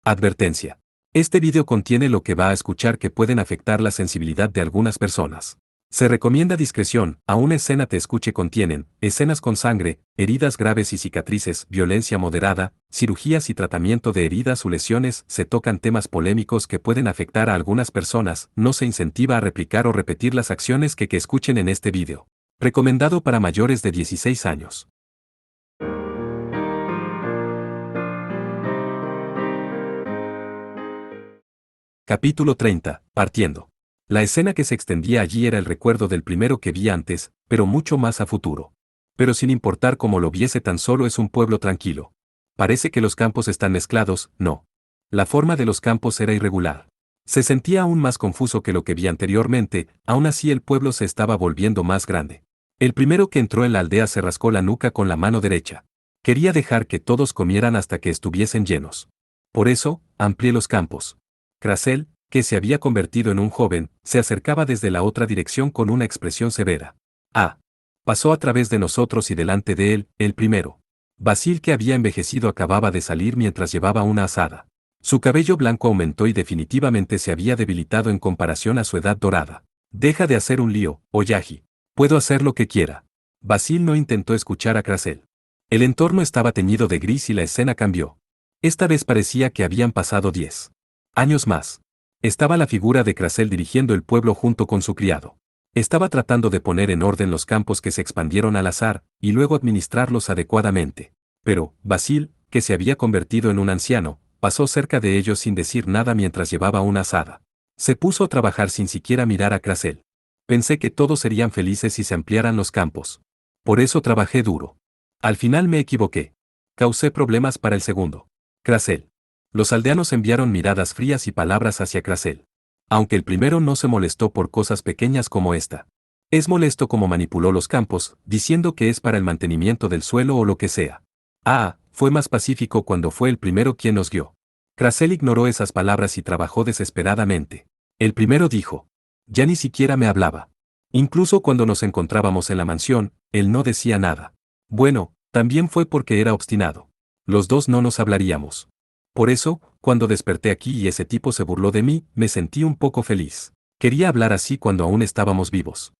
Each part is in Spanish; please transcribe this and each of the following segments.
Advertencia. Este video contiene lo que va a escuchar que pueden afectar la sensibilidad de algunas personas. Se recomienda discreción, a una escena te escuche contienen, escenas con sangre, heridas graves y cicatrices, violencia moderada, cirugías y tratamiento de heridas o lesiones, se tocan temas polémicos que pueden afectar a algunas personas, no se incentiva a replicar o repetir las acciones que escuchen en este video. Recomendado para mayores de 16 años. Capítulo 30. Partiendo. La escena que se extendía allí era el recuerdo del primero que vi antes, pero mucho más a futuro. Pero sin importar cómo lo viese, tan solo es un pueblo tranquilo. Parece que los campos están mezclados, no. La forma de los campos era irregular. Se sentía aún más confuso que lo que vi anteriormente, aún así el pueblo se estaba volviendo más grande. El primero que entró en la aldea se rascó la nuca con la mano derecha. Quería dejar que todos comieran hasta que estuviesen llenos. Por eso, amplié los campos. Krasel, que se había convertido en un joven, se acercaba desde la otra dirección con una expresión severa. Pasó a través de nosotros y delante de él, el primero. Basil, que había envejecido, acababa de salir mientras llevaba una azada. Su cabello blanco aumentó y definitivamente se había debilitado en comparación a su edad dorada. Deja de hacer un lío, Oyaji. Puedo hacer lo que quiera. Basil no intentó escuchar a Krasel. El entorno estaba teñido de gris y la escena cambió. Esta vez parecía que habían pasado 10 años más. Estaba la figura de Krasel dirigiendo el pueblo junto con su criado. Estaba tratando de poner en orden los campos que se expandieron al azar, y luego administrarlos adecuadamente. Pero, Basil, que se había convertido en un anciano, pasó cerca de ellos sin decir nada mientras llevaba una azada. Se puso a trabajar sin siquiera mirar a Krasel. Pensé que todos serían felices si se ampliaran los campos. Por eso trabajé duro. Al final me equivoqué. Causé problemas para el segundo. Krasel. Los aldeanos enviaron miradas frías y palabras hacia Krasel. Aunque el primero no se molestó por cosas pequeñas como esta. Es molesto como manipuló los campos, diciendo que es para el mantenimiento del suelo o lo que sea. Fue más pacífico cuando fue el primero quien nos guió. Krasel ignoró esas palabras y trabajó desesperadamente. El primero dijo. Ya ni siquiera me hablaba. Incluso cuando nos encontrábamos en la mansión, él no decía nada. Bueno, también fue porque era obstinado. Los dos no nos hablaríamos. Por eso, cuando desperté aquí y ese tipo se burló de mí, me sentí un poco feliz. Quería hablar así cuando aún estábamos vivos.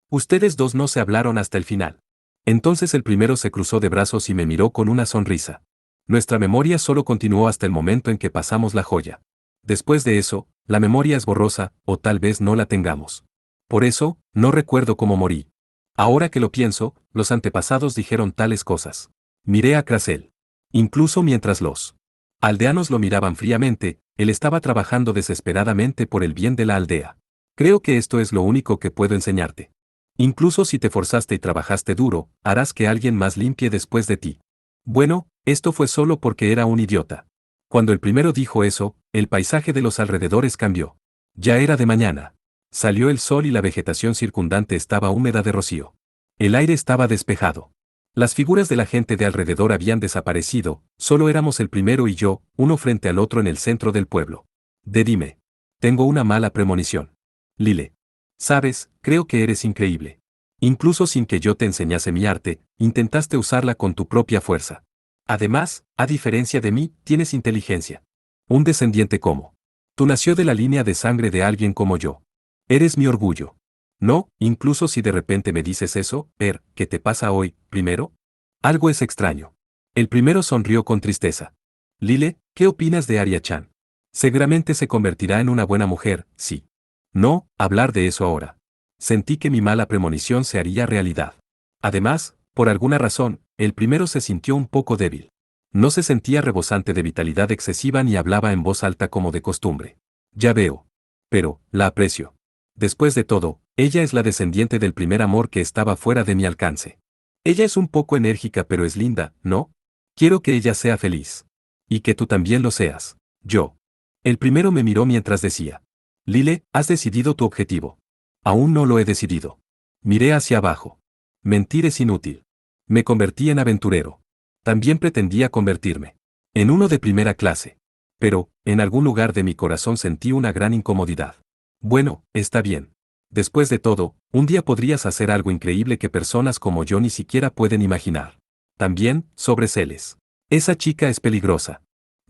Ustedes dos no se hablaron hasta el final. Entonces el primero se cruzó de brazos y me miró con una sonrisa. Nuestra memoria solo continuó hasta el momento en que pasamos la joya. Después de eso, la memoria es borrosa, o tal vez no la tengamos. Por eso, no recuerdo cómo morí. Ahora que lo pienso, los antepasados dijeron tales cosas. Miré a Krasel. Incluso mientras los aldeanos lo miraban fríamente, él estaba trabajando desesperadamente por el bien de la aldea. Creo que esto es lo único que puedo enseñarte. Incluso si te forzaste y trabajaste duro, harás que alguien más limpie después de ti. Bueno, esto fue solo porque era un idiota. Cuando el primero dijo eso, el paisaje de los alrededores cambió. Ya era de mañana. Salió el sol y la vegetación circundante estaba húmeda de rocío. El aire estaba despejado. Las figuras de la gente de alrededor habían desaparecido, solo éramos el primero y yo, uno frente al otro en el centro del pueblo. Dime. Tengo una mala premonición. Lile. Sabes, creo que eres increíble. Incluso sin que yo te enseñase mi arte, intentaste usarla con tu propia fuerza. Además, a diferencia de mí, tienes inteligencia. Un descendiente como tú nació de la línea de sangre de alguien como yo. Eres mi orgullo. No, incluso si de repente me dices eso, ¿qué te pasa hoy, primero? Algo es extraño. El primero sonrió con tristeza. Lile, ¿qué opinas de Arya-chan? Seguramente se convertirá en una buena mujer, sí. No, hablar de eso ahora. Sentí que mi mala premonición se haría realidad. Además, por alguna razón, el primero se sintió un poco débil. No se sentía rebosante de vitalidad excesiva ni hablaba en voz alta como de costumbre. Ya veo. Pero, la aprecio. Después de todo, ella es la descendiente del primer amor que estaba fuera de mi alcance. Ella es un poco enérgica pero es linda, ¿no? Quiero que ella sea feliz. Y que tú también lo seas. Yo. El primero me miró mientras decía. Lile, ¿has decidido tu objetivo? Aún no lo he decidido. Miré hacia abajo. Mentir es inútil. Me convertí en aventurero. También pretendía convertirme en uno de primera clase. Pero, en algún lugar de mi corazón sentí una gran incomodidad. Bueno, está bien. Después de todo, un día podrías hacer algo increíble que personas como yo ni siquiera pueden imaginar. También, sobre Celes. Esa chica es peligrosa.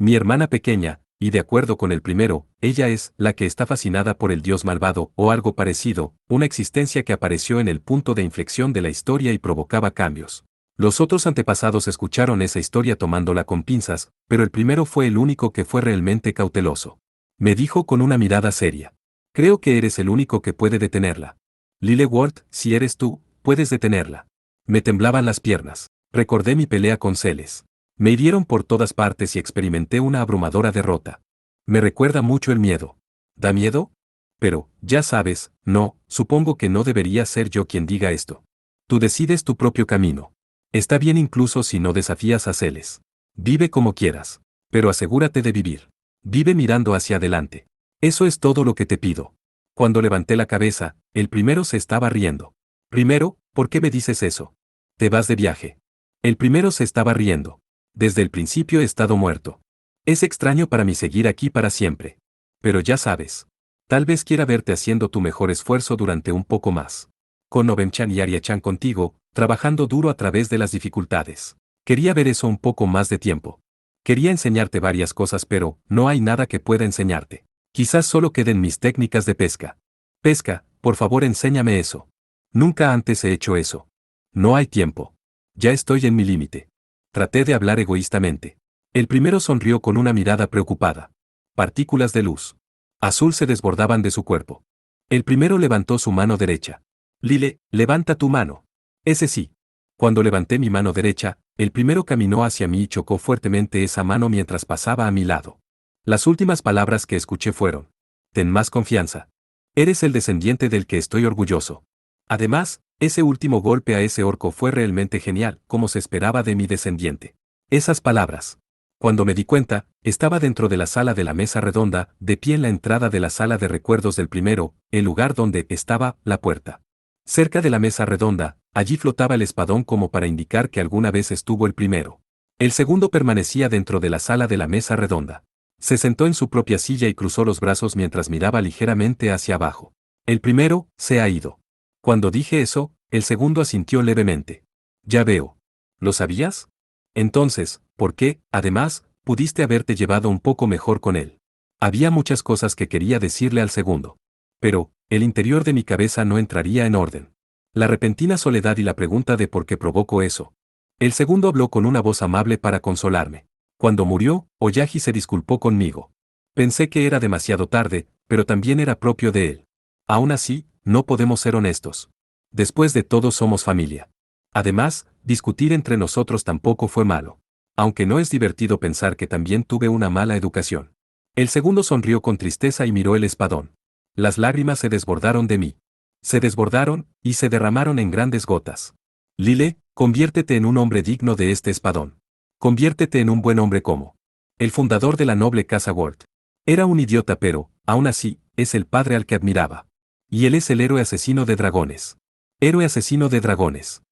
Mi hermana pequeña, y de acuerdo con el primero, ella es la que está fascinada por el dios malvado o algo parecido, una existencia que apareció en el punto de inflexión de la historia y provocaba cambios. Los otros antepasados escucharon esa historia tomándola con pinzas, pero el primero fue el único que fue realmente cauteloso. Me dijo con una mirada seria. Creo que eres el único que puede detenerla. Lillewort, si eres tú, puedes detenerla. Me temblaban las piernas. Recordé mi pelea con Celes. Me hirieron por todas partes y experimenté una abrumadora derrota. Me recuerda mucho el miedo. ¿Da miedo? Pero, ya sabes, no, supongo que no debería ser yo quien diga esto. Tú decides tu propio camino. Está bien incluso si no desafías a Celes. Vive como quieras. Pero asegúrate de vivir. Vive mirando hacia adelante. Eso es todo lo que te pido. Cuando levanté la cabeza, el primero se estaba riendo. Primero, ¿por qué me dices eso? Te vas de viaje. El primero se estaba riendo. Desde el principio he estado muerto. Es extraño para mí seguir aquí para siempre. Pero ya sabes. Tal vez quiera verte haciendo tu mejor esfuerzo durante un poco más. Con Novem-chan y Arya-chan contigo, trabajando duro a través de las dificultades. Quería ver eso un poco más de tiempo. Quería enseñarte varias cosas pero, no hay nada que pueda enseñarte. Quizás solo queden mis técnicas de pesca. Pesca, por favor enséñame eso. Nunca antes he hecho eso. No hay tiempo. Ya estoy en mi límite. Traté de hablar egoístamente. El primero sonrió con una mirada preocupada. Partículas de luz azul se desbordaban de su cuerpo. El primero levantó su mano derecha. Lile, levanta tu mano. Ese sí. Cuando levanté mi mano derecha, el primero caminó hacia mí y chocó fuertemente esa mano mientras pasaba a mi lado. Las últimas palabras que escuché fueron: ten más confianza. Eres el descendiente del que estoy orgulloso. Además, ese último golpe a ese orco fue realmente genial, como se esperaba de mi descendiente. Esas palabras. Cuando me di cuenta, estaba dentro de la sala de la mesa redonda, de pie en la entrada de la sala de recuerdos del primero, el lugar donde estaba la puerta. Cerca de la mesa redonda, allí flotaba el espadón como para indicar que alguna vez estuvo el primero. El segundo permanecía dentro de la sala de la mesa redonda. Se sentó en su propia silla y cruzó los brazos mientras miraba ligeramente hacia abajo. El primero se ha ido. Cuando dije eso, el segundo asintió levemente. Ya veo. ¿Lo sabías? Entonces, ¿por qué, además, pudiste haberte llevado un poco mejor con él? Había muchas cosas que quería decirle al segundo. Pero, el interior de mi cabeza no entraría en orden. La repentina soledad y la pregunta de por qué provocó eso. El segundo habló con una voz amable para consolarme. Cuando murió, Oyaji se disculpó conmigo. Pensé que era demasiado tarde, pero también era propio de él. Aún así, no podemos ser honestos. Después de todo somos familia. Además, discutir entre nosotros tampoco fue malo. Aunque no es divertido pensar que también tuve una mala educación. El segundo sonrió con tristeza y miró el espadón. Las lágrimas se desbordaron de mí. Se desbordaron, y se derramaron en grandes gotas. Lile, conviértete en un hombre digno de este espadón. Conviértete en un buen hombre como el fundador de la noble casa Ward. Era un idiota pero, aún así, es el padre al que admiraba. Y él es el héroe asesino de dragones. Héroe asesino de dragones.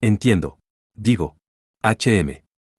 Entiendo. Digo.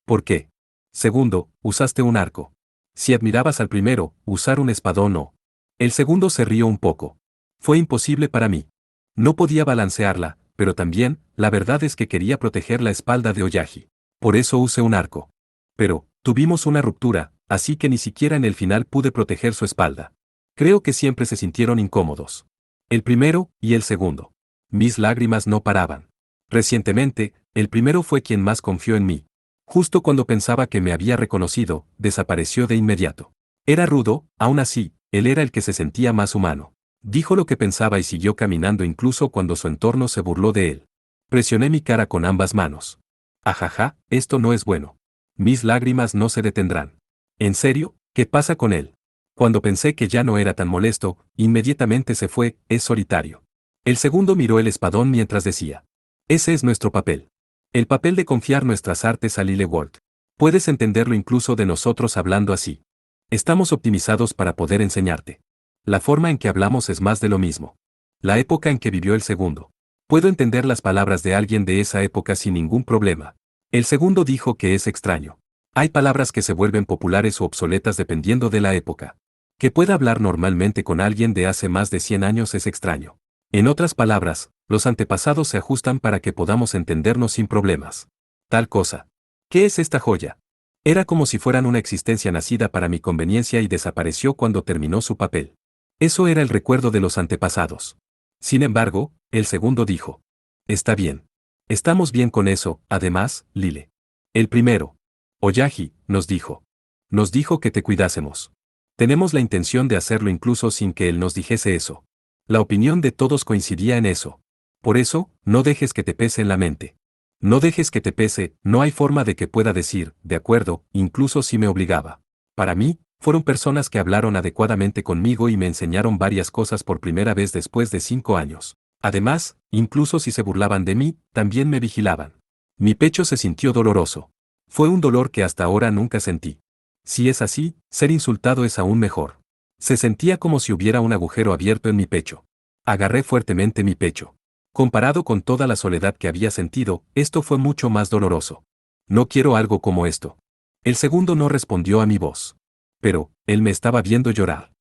¿Por qué? Segundo, usaste un arco. Si admirabas al primero, usar un espadón no. El segundo se rió un poco. Fue imposible para mí. No podía balancearla, pero también, la verdad es que quería proteger la espalda de Oyaji. Por eso usé un arco. Pero, tuvimos una ruptura, así que ni siquiera en el final pude proteger su espalda. Creo que siempre se sintieron incómodos. El primero, y el segundo. Mis lágrimas no paraban. Recientemente, el primero fue quien más confió en mí. Justo cuando pensaba que me había reconocido, desapareció de inmediato. Era rudo, aún así, él era el que se sentía más humano. Dijo lo que pensaba y siguió caminando incluso cuando su entorno se burló de él. Presioné mi cara con ambas manos. Ajaja, esto no es bueno. Mis lágrimas no se detendrán. ¿En serio? ¿Qué pasa con él? Cuando pensé que ya no era tan molesto, inmediatamente se fue, es solitario. El segundo miró el espadón mientras decía. Ese es nuestro papel. El papel de confiar nuestras artes a Lillewort. Puedes entenderlo incluso de nosotros hablando así. Estamos optimizados para poder enseñarte. La forma en que hablamos es más de lo mismo. La época en que vivió el segundo. Puedo entender las palabras de alguien de esa época sin ningún problema. El segundo dijo que es extraño. Hay palabras que se vuelven populares o obsoletas dependiendo de la época. Que pueda hablar normalmente con alguien de hace más de 100 años es extraño. En otras palabras, los antepasados se ajustan para que podamos entendernos sin problemas. Tal cosa. ¿Qué es esta joya? Era como si fueran una existencia nacida para mi conveniencia y desapareció cuando terminó su papel. Eso era el recuerdo de los antepasados. Sin embargo, el segundo dijo. Está bien. Estamos bien con eso, además, Lile. El primero. Oyaji, nos dijo. Nos dijo que te cuidásemos. Tenemos la intención de hacerlo incluso sin que él nos dijese eso. La opinión de todos coincidía en eso. Por eso, no dejes que te pese en la mente. No dejes que te pese, no hay forma de que pueda decir, de acuerdo, incluso si me obligaba. Para mí, fueron personas que hablaron adecuadamente conmigo y me enseñaron varias cosas por primera vez después de 5 años. Además, incluso si se burlaban de mí, también me vigilaban. Mi pecho se sintió doloroso. Fue un dolor que hasta ahora nunca sentí. Si es así, ser insultado es aún mejor. Se sentía como si hubiera un agujero abierto en mi pecho. Agarré fuertemente mi pecho. Comparado con toda la soledad que había sentido, esto fue mucho más doloroso. No quiero algo como esto. El segundo no respondió a mi voz. Pero, él me estaba viendo llorar.